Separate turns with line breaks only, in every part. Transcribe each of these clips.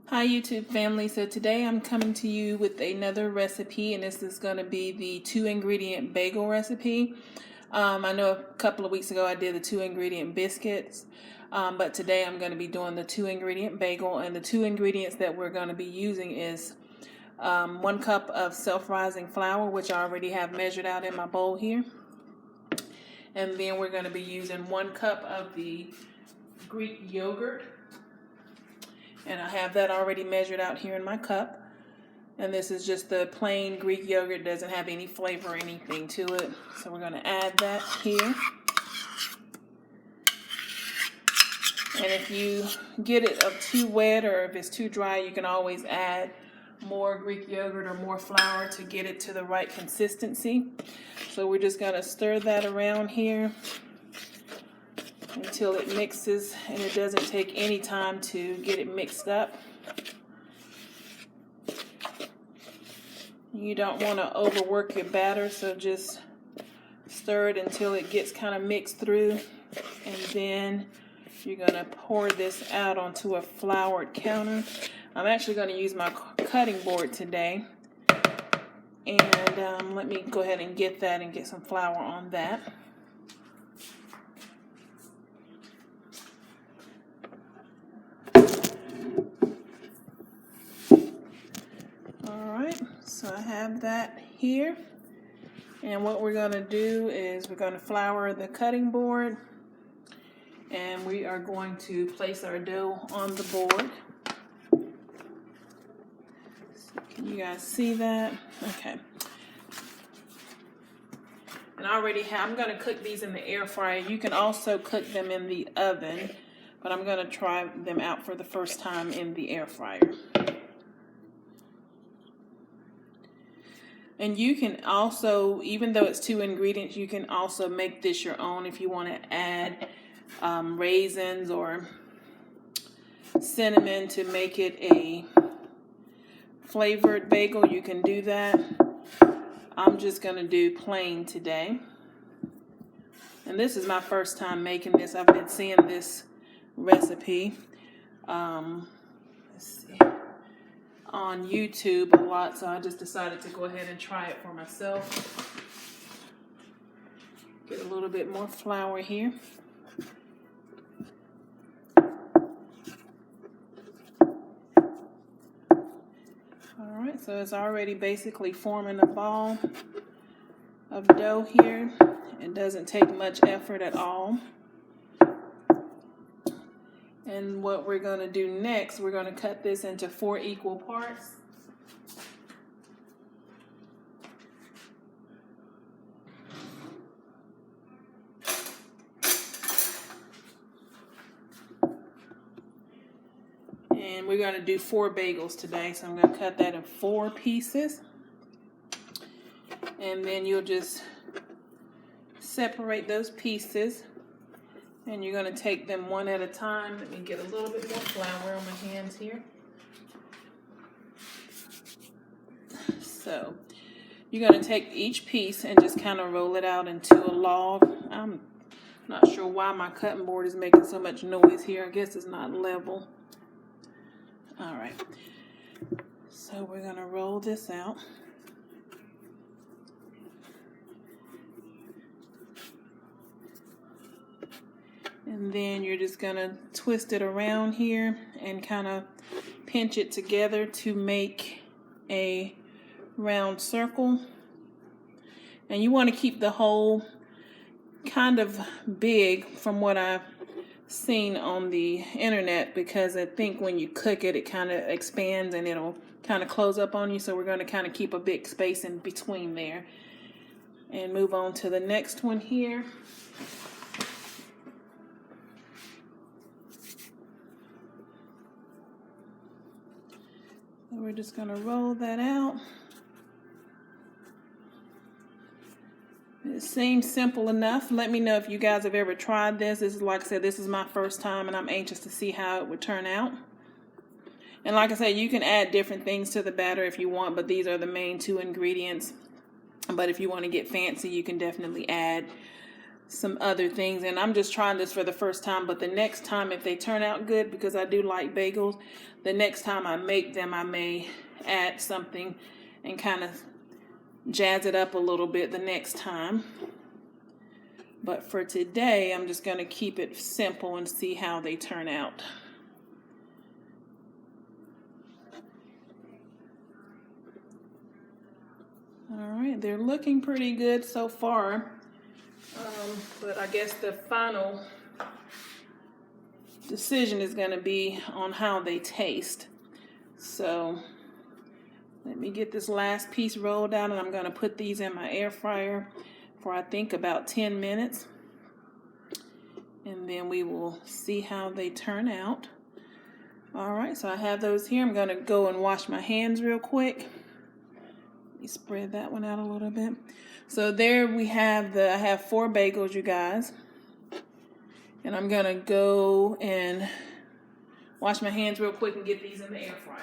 Hi YouTube family, so today I'm coming to you with another recipe, and this is going to be the 2-ingredient bagel recipe. I know a couple of weeks ago I did the 2-ingredient biscuits, but today I'm going to be doing the 2-ingredient bagel, and the 2 ingredients that we're going to be using is 1 cup of self-rising flour, which I already have measured out in my bowl here, and then we're going to be using 1 cup of the Greek yogurt. And I have that already measured out here in my cup. And this is just the plain Greek yogurt. It doesn't have any flavor or anything to it. So we're going to add that here. And if you get it too wet or if it's too dry, you can always add more Greek yogurt or more flour to get it to the right consistency. So we're just going to stir that around here until it mixes, and it doesn't take any time to get it mixed up. You don't want to overwork your batter, so just stir it until it gets kind of mixed through, and then you're going to pour this out onto a floured counter. I'm actually going to use my cutting board today, and let me go ahead and get that and get some flour on that. So I have that here, and what we're going to do is we're going to flour the cutting board, and we are going to place our dough on the board. So can you guys see that? Okay. And I already have, I'm going to cook these in the air fryer. You can also cook them in the oven, but I'm going to try them out for the first time in the air fryer. And you can also, even though it's 2 ingredients, you can also make this your own if you want to add raisins or cinnamon to make it a flavored bagel. You can do that. I'm just going to do plain today. And this is my first time making this. I've been seeing this recipe on YouTube a lot, so I just decided to go ahead and try it for myself. Get a little bit more flour here. Alright, so it's already basically forming a ball of dough here. It doesn't take much effort at all. And what we're going to do next, we're going to cut this into 4 equal parts. And we're going to do 4 bagels today, so I'm going to cut that in 4 pieces. And then you'll just separate those pieces. And you're going to take them one at a time. Let me get a little bit more flour on my hands here. So you're going to take each piece and just kind of roll it out into a log. I'm not sure why my cutting board is making so much noise here. I guess it's not level. All right. So we're going to roll this out. And then you're just going to twist it around here and kind of pinch it together to make a round circle. And you want to keep the hole kind of big from what I've seen on the internet, because I think when you cook it, it kind of expands and it'll kind of close up on you. So we're going to kind of keep a big space in between there. And move on to the next one here. We're just going to roll that out. It seems simple enough. Let me know if you guys have ever tried this. This is, like I said, this is my first time, and I'm anxious to see how it would turn out. And like I said, you can add different things to the batter if you want, but these are the main 2 ingredients. But if you want to get fancy, you can definitely add some other things. And I'm just trying this for the first time, but the next time, if they turn out good, because I do like bagels, the next time I make them, I may add something and kind of jazz it up a little bit the next time. But for today, I'm just going to keep it simple and see how they turn out. All right, they're looking pretty good so far. But I guess the final decision is going to be on how they taste. So let me get this last piece rolled out, and I'm going to put these in my air fryer for I think about 10 minutes. And then we will see how they turn out. All right, so I have those here. I'm going to go and wash my hands real quick. Let me spread that one out a little bit. So there we have I have 4 bagels, you guys. And I'm going to go and wash my hands real quick and get these in the air fryer.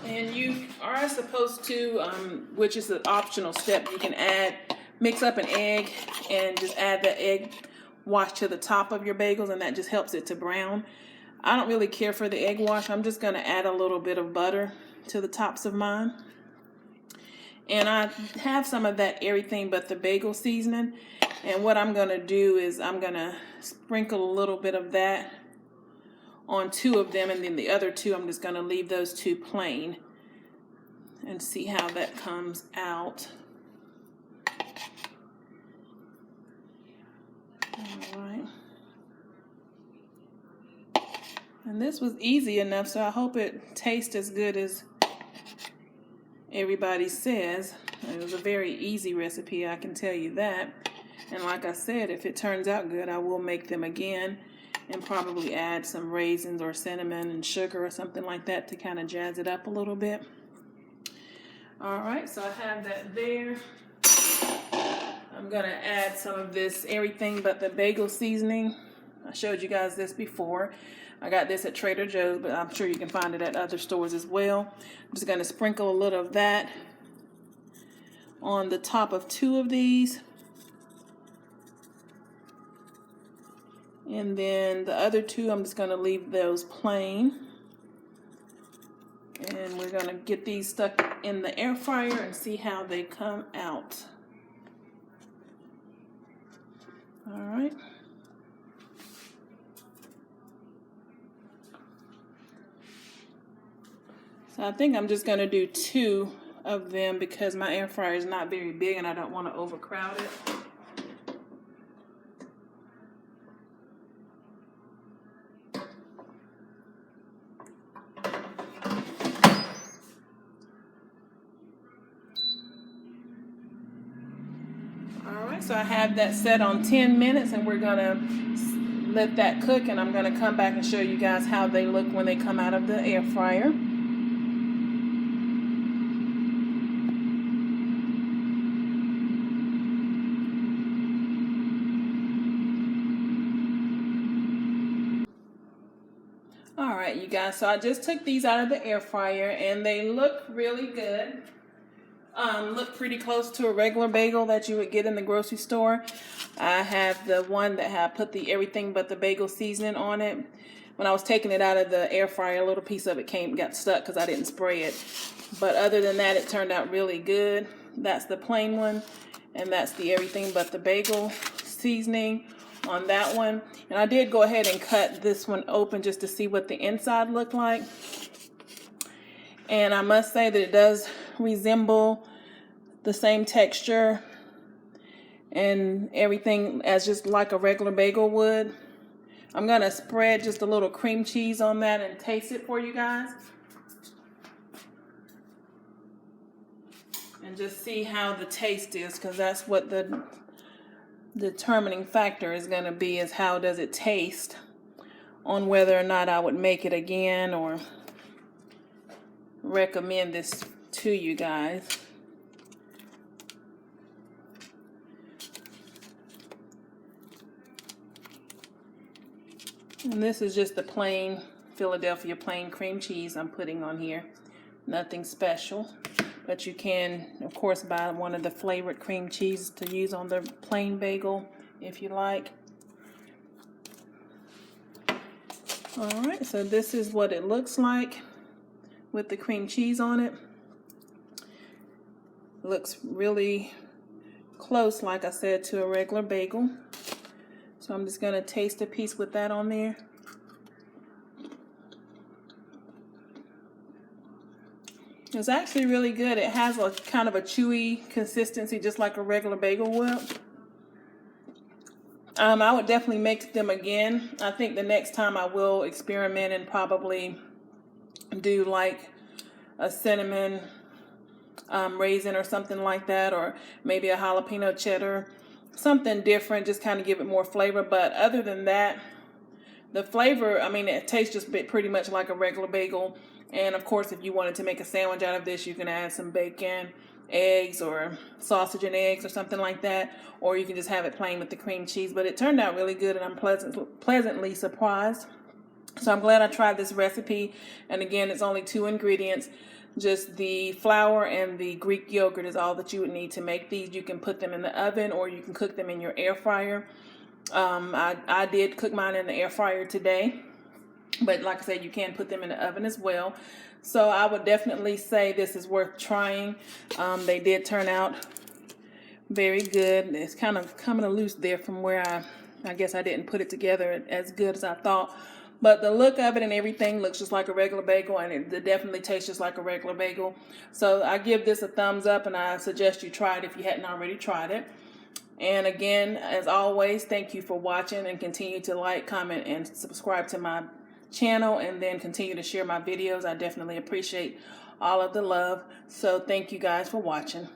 And you are supposed to, which is an optional step, you can mix up an egg and just add the egg wash to the top of your bagels, and that just helps it to brown. I don't really care for the egg wash. I'm just going to add a little bit of butter to the tops of mine. And I have some of that everything but the bagel seasoning. And what I'm going to do is I'm going to sprinkle a little bit of that on 2 of them, and then the other 2 I'm just going to leave those 2 plain and see how that comes out. All right. And this was easy enough, so I hope it tastes as good as everybody says. It was a very easy recipe, I can tell you that. And like I said, if it turns out good, I will make them again and probably add some raisins or cinnamon and sugar or something like that to kind of jazz it up a little bit. All right, so I have that there. I'm going to add some of this everything but the bagel seasoning. I showed you guys this before. I got this at Trader Joe's, but I'm sure you can find it at other stores as well. I'm just going to sprinkle a little of that on the top of 2 of these. And then the other 2, I'm just going to leave those plain. And we're going to get these stuck in the air fryer and see how they come out. All right. So I think I'm just going to do 2 of them because my air fryer is not very big and I don't want to overcrowd it. So I have that set on 10 minutes and we're going to let that cook, and I'm going to come back and show you guys how they look when they come out of the air fryer. All right, you guys, so I just took these out of the air fryer and they look really good. Look pretty close to a regular bagel that you would get in the grocery store. I have the one that had put the everything but the bagel seasoning on it. When I was taking it out of the air fryer, a little piece of it got stuck because I didn't spray it. But other than that, it turned out really good. That's the plain one, and that's the everything but the bagel seasoning on that one. And I did go ahead and cut this one open just to see what the inside looked like. And I must say that it does resemble the same texture and everything as just like a regular bagel would. I'm going to spread just a little cream cheese on that and taste it for you guys. And just see how the taste is, because that's what the determining factor is going to be, is how does it taste on whether or not I would make it again or recommend this to you guys. And this is just the plain Philadelphia plain cream cheese I'm putting on here. Nothing special. But you can, of course, buy one of the flavored cream cheeses to use on the plain bagel if you like. Alright, so this is what it looks like with the cream cheese on it. Looks really close, like I said, to a regular bagel. So I'm just going to taste a piece with that on there. It's actually really good. It has a kind of a chewy consistency, just like a regular bagel would. I would definitely make them again. I think the next time I will experiment and probably do like a cinnamon raisin or something like that, or maybe a jalapeno cheddar, something different, just kind of give it more flavor. But other than that, the flavor, I mean, it tastes just pretty much like a regular bagel. And of course, if you wanted to make a sandwich out of this, you can add some bacon, eggs, or sausage and eggs or something like that, or you can just have it plain with the cream cheese. But it turned out really good, and I'm pleasantly surprised. So I'm glad I tried this recipe. And again, it's only 2 ingredients. Just the flour and the Greek yogurt is all that you would need to make these. You can put them in the oven, or you can cook them in your air fryer. I did cook mine in the air fryer today, but like I said, you can put them in the oven as well. So I would definitely say this is worth trying. They did turn out very good. It's kind of coming loose there from where I guess I didn't put it together as good as I thought. But the look of it and everything looks just like a regular bagel, and it definitely tastes just like a regular bagel. So I give this a thumbs up, and I suggest you try it if you hadn't already tried it. And again, as always, thank you for watching, and continue to like, comment, and subscribe to my channel, and then continue to share my videos. I definitely appreciate all of the love. So thank you guys for watching.